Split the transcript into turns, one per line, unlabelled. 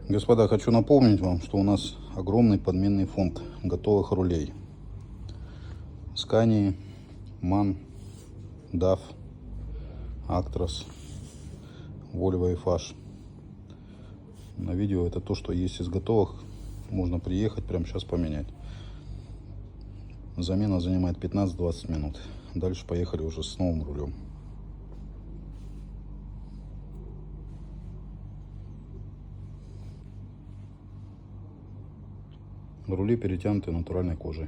Господа, хочу напомнить вам, что у нас огромный подменный фонд готовых рулей. Scania, MAN, DAF, Actros, Volvo FH. На видео это то, что есть из готовых. Можно приехать прямо сейчас поменять. Замена занимает 15-20 минут. Дальше поехали уже с новым рулем. Рули перетянуты натуральной кожей.